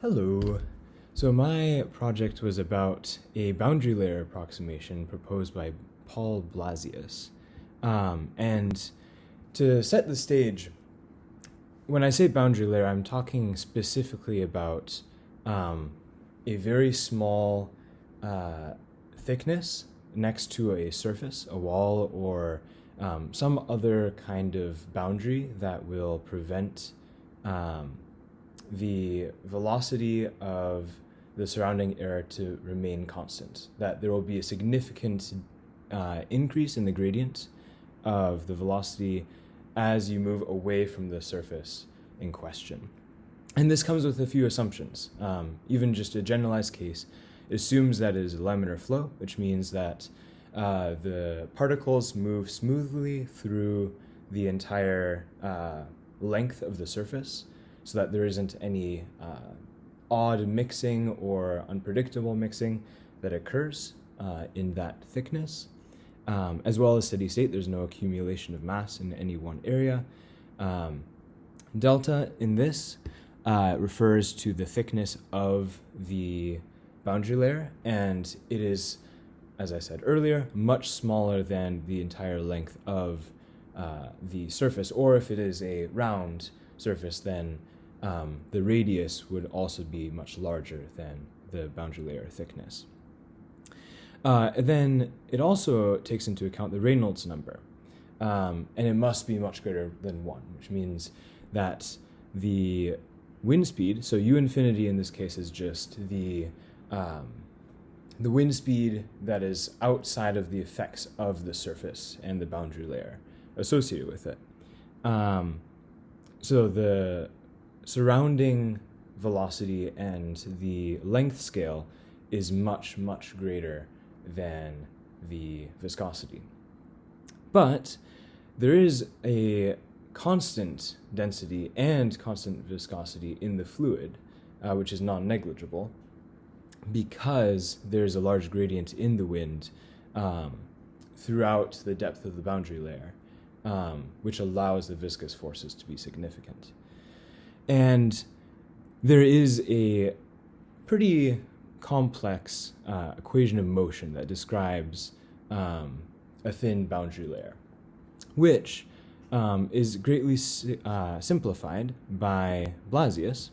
Hello. So my project was about a boundary layer approximation proposed by Paul Blasius. And to set the stage, when I say boundary layer, I'm talking specifically about a very small thickness next to a surface, a wall, or some other kind of boundary that will prevent the velocity of the surrounding air to remain constant, that there will be a significant increase in the gradient of the velocity as you move away from the surface in question. And this comes with a few assumptions. Even just a generalized case assumes that it is a laminar flow, which means that the particles move smoothly through the entire length of the surface, so that there isn't any odd mixing or unpredictable mixing that occurs in that thickness. As well as steady state, there's no accumulation of mass in any one area. Delta in this refers to the thickness of the boundary layer, and it is, as I said earlier, much smaller than the entire length of the surface, or if it is a round surface, then the radius would also be much larger than the boundary layer thickness. Then it also takes into account the Reynolds number, and it must be much greater than 1, which means that the wind speed, so U infinity in this case is just the wind speed that is outside of the effects of the surface and the boundary layer associated with it. So the surrounding velocity and the length scale is much, much greater than the viscosity. But there is a constant density and constant viscosity in the fluid, which is non-negligible, because there's a large gradient in the wind throughout the depth of the boundary layer, which allows the viscous forces to be significant. And there is a pretty complex equation of motion that describes a thin boundary layer, which is greatly simplified by Blasius.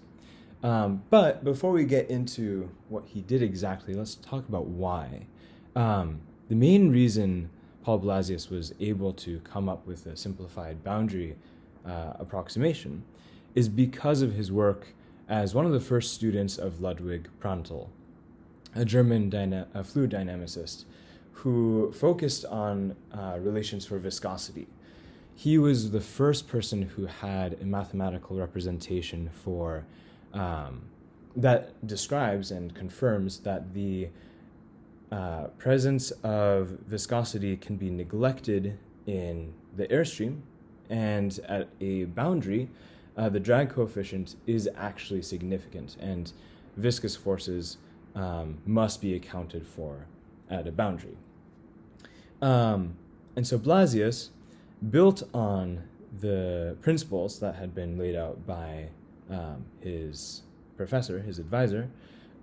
But before we get into what he did exactly, let's talk about why. The main reason Paul Blasius was able to come up with a simplified boundary approximation is because of his work as one of the first students of Ludwig Prandtl, a German fluid dynamicist who focused on relations for viscosity. He was the first person who had a mathematical representation for that describes and confirms that the presence of viscosity can be neglected in the airstream, and at a boundary, the drag coefficient is actually significant, and viscous forces must be accounted for at a boundary. And so Blasius built on the principles that had been laid out by his professor, his advisor,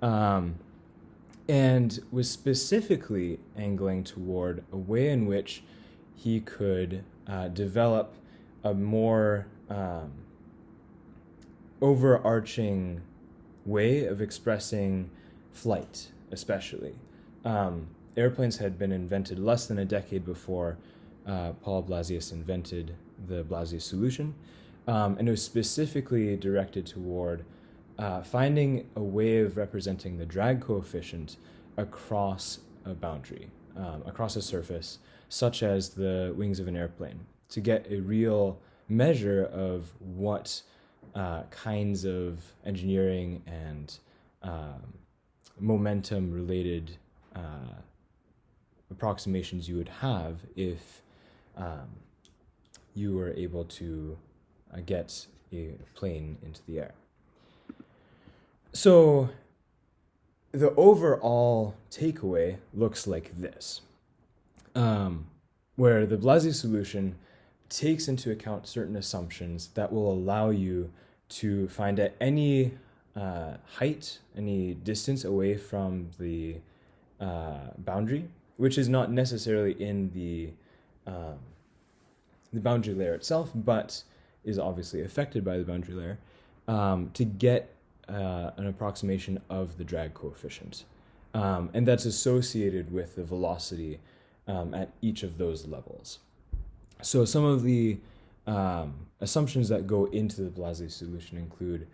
and was specifically angling toward a way in which he could develop a more overarching way of expressing flight, especially. Airplanes had been invented less than a decade before Paul Blasius invented the Blasius Solution, and it was specifically directed toward finding a way of representing the drag coefficient across a boundary, across a surface, such as the wings of an airplane, to get a real measure of what kinds of engineering and momentum-related approximations you would have if you were able to get a plane into the air. So the overall takeaway looks like this, where the Blasius solution takes into account certain assumptions that will allow you to find at any height, any distance away from the boundary, which is not necessarily in the boundary layer itself, but is obviously affected by the boundary layer, to get an approximation of the drag coefficient. And that's associated with the velocity at each of those levels. So some of the assumptions that go into the Blasius solution include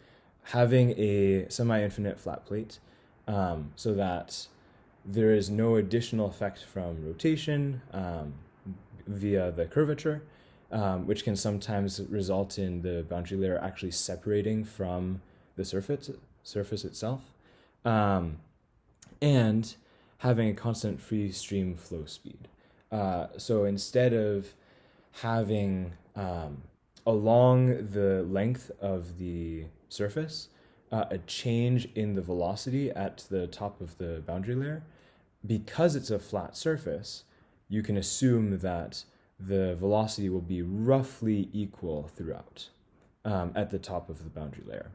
having a semi-infinite flat plate, so that there is no additional effect from rotation via the curvature, which can sometimes result in the boundary layer actually separating from the surface itself, and having a constant free stream flow speed. So instead of having along the length of the surface a change in the velocity at the top of the boundary layer, because it's a flat surface, you can assume that the velocity will be roughly equal throughout at the top of the boundary layer.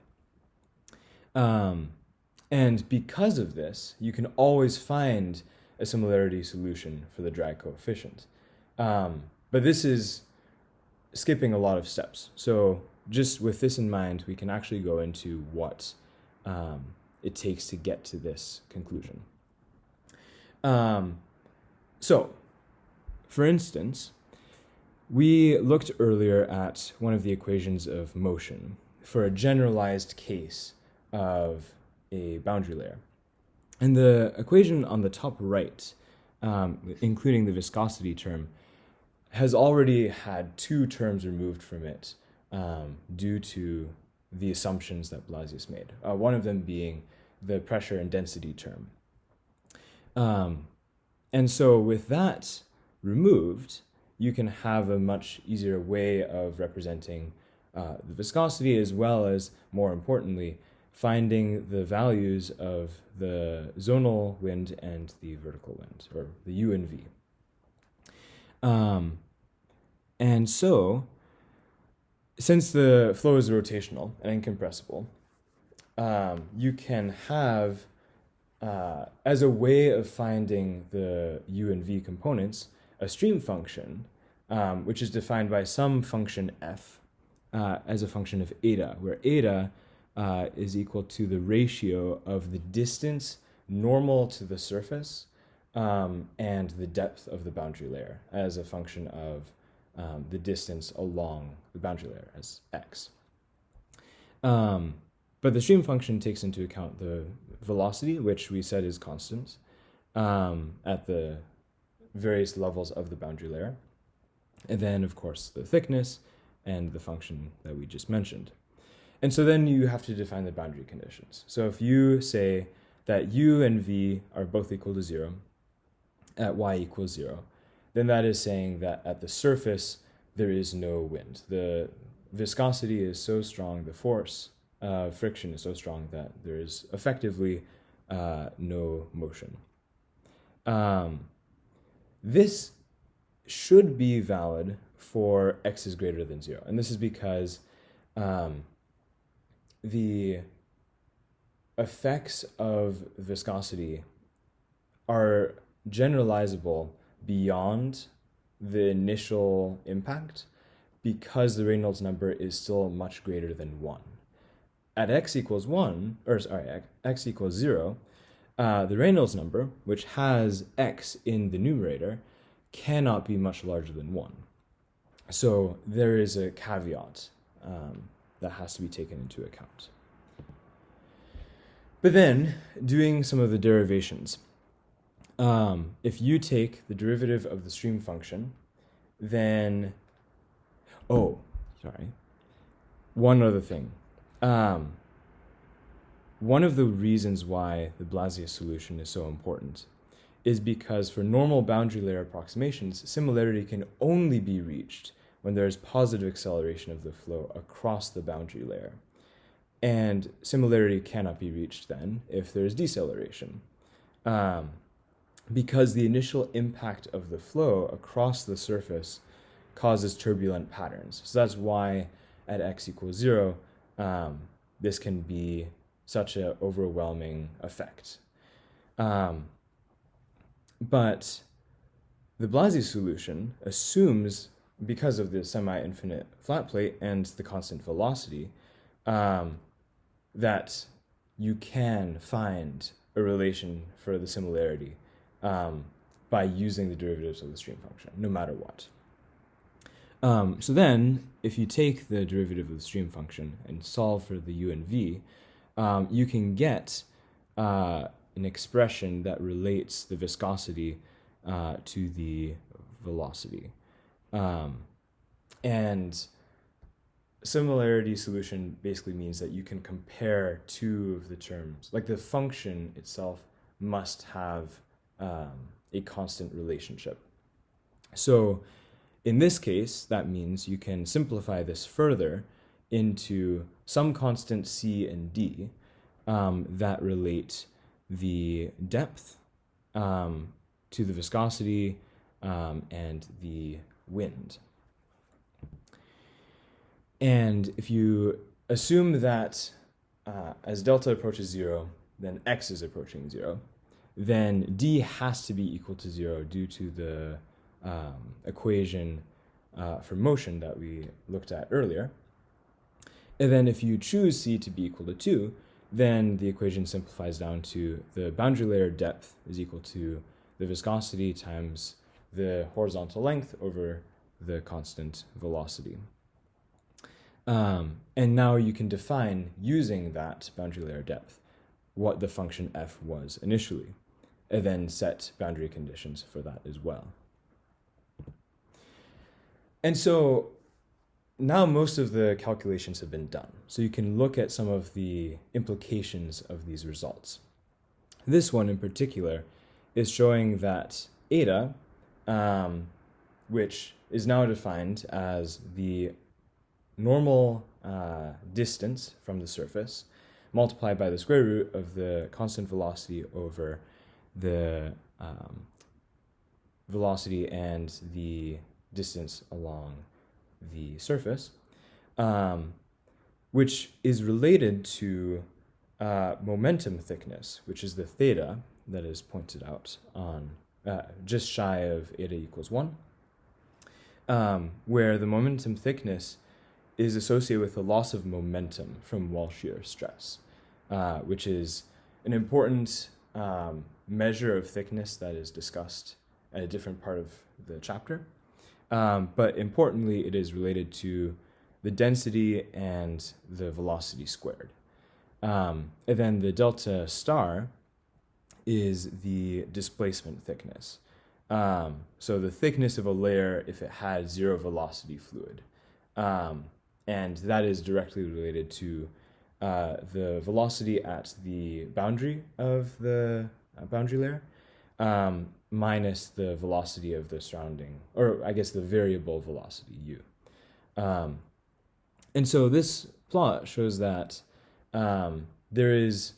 And because of this, you can always find a similarity solution for the drag coefficient. But this is skipping a lot of steps. So just with this in mind, we can actually go into what it takes to get to this conclusion. So, for instance, we looked earlier at one of the equations of motion for a generalized case of a boundary layer. And the equation on the top right, including the viscosity term, has already had two terms removed from it due to the assumptions that Blasius made, one of them being the pressure and density term. And so with that removed, you can have a much easier way of representing the viscosity, as well as, more importantly, finding the values of the zonal wind and the vertical wind, or the U and V. And so, since the flow is rotational and incompressible, you can have, as a way of finding the U and V components, a stream function, which is defined by some function f as a function of eta, where eta is equal to the ratio of the distance normal to the surface and the depth of the boundary layer as a function of the distance along the boundary layer as x. But the stream function takes into account the velocity, which we said is constant at the various levels of the boundary layer, and then, of course, the thickness and the function that we just mentioned. And so then you have to define the boundary conditions. So if you say that u and v are both equal to 0 at y equals 0, then that is saying that at the surface there is no wind. The viscosity is so strong, the force of friction is so strong that there is effectively no motion. This should be valid for x is greater than 0. And this is because the effects of viscosity are generalizable beyond the initial impact because the Reynolds number is still much greater than 1. At x equals 0, the Reynolds number, which has x in the numerator, cannot be much larger than 1. So there is a caveat that has to be taken into account. But then, doing some of the derivations, if you take the derivative of the stream function, then, one other thing. One of the reasons why the Blasius solution is so important is because for normal boundary layer approximations, similarity can only be reached when there is positive acceleration of the flow across the boundary layer. And similarity cannot be reached then if there is deceleration, because the initial impact of the flow across the surface causes turbulent patterns. So that's why at x equals 0, this can be such an overwhelming effect. But the Blasius solution assumes, because of the semi-infinite flat plate and the constant velocity, that you can find a relation for the similarity by using the derivatives of the stream function, no matter what. So then, if you take the derivative of the stream function and solve for the u and v, you can get an expression that relates the viscosity to the velocity. And similarity solution basically means that you can compare two of the terms. Like the function itself must have a constant relationship. So in this case, that means you can simplify this further into some constant c and d that relate the depth to the viscosity and the wind. And if you assume that as delta approaches 0, then x is approaching 0, then d has to be equal to 0 due to the equation for motion that we looked at earlier. And then if you choose c to be equal to 2, then the equation simplifies down to the boundary layer depth is equal to the viscosity times the horizontal length over the constant velocity. And now you can define, using that boundary layer depth, what the function f was initially, and then set boundary conditions for that as well. And so now most of the calculations have been done, so you can look at some of the implications of these results. This one in particular is showing that eta, which is now defined as the normal distance from the surface multiplied by the square root of the constant velocity over the velocity and the distance along the surface, which is related to momentum thickness, which is the theta that is pointed out on just shy of eta equals 1, where the momentum thickness is associated with the loss of momentum from wall shear stress, which is an important measure of thickness that is discussed at a different part of the chapter. But importantly, it is related to the density and the velocity squared. And then the delta star is the displacement thickness. So the thickness of a layer if it had zero velocity fluid. And that is directly related to the velocity at the boundary of the boundary layer minus the velocity of the surrounding, or I guess the variable velocity u. And so this plot shows that there is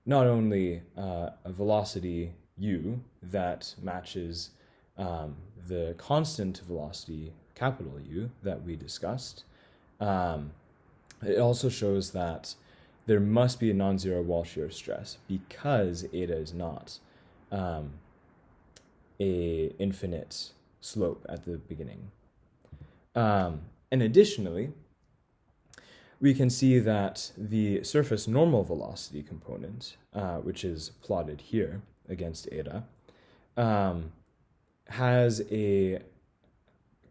not only a velocity u that matches the constant velocity capital U that we discussed. It also shows that there must be a non-zero wall shear stress because eta is not a infinite slope at the beginning. And additionally, we can see that the surface normal velocity component, which is plotted here against eta, has a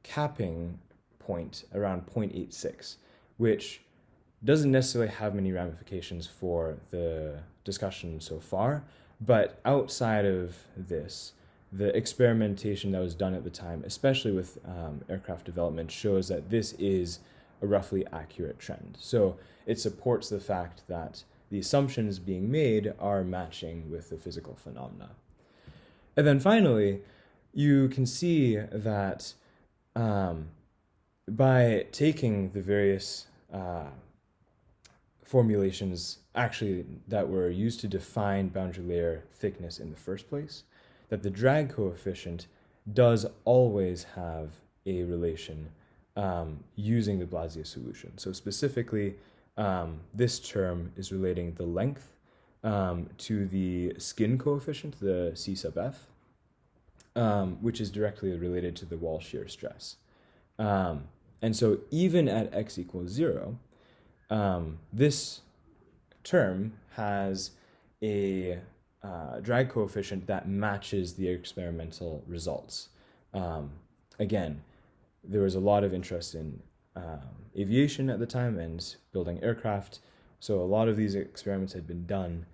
capping point around 0.86, which doesn't necessarily have many ramifications for the discussion so far, but outside of this, the experimentation that was done at the time, especially with aircraft development, shows that this is a roughly accurate trend. So it supports the fact that the assumptions being made are matching with the physical phenomena. And then finally, you can see that by taking the various formulations actually that were used to define boundary layer thickness in the first place, that the drag coefficient does always have a relation using the Blasius solution. So specifically, this term is relating the length to the skin coefficient, the C sub f, which is directly related to the wall shear stress. And so even at x equals 0, this term has a drag coefficient that matches the experimental results. Again, there was a lot of interest in aviation at the time and building aircraft, so a lot of these experiments had been done,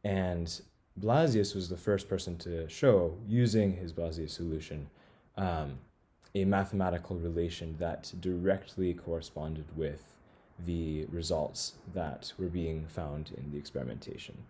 and Blasius was the first person to show, using his Blasius solution, a mathematical relation that directly corresponded with the results that were being found in the experimentation.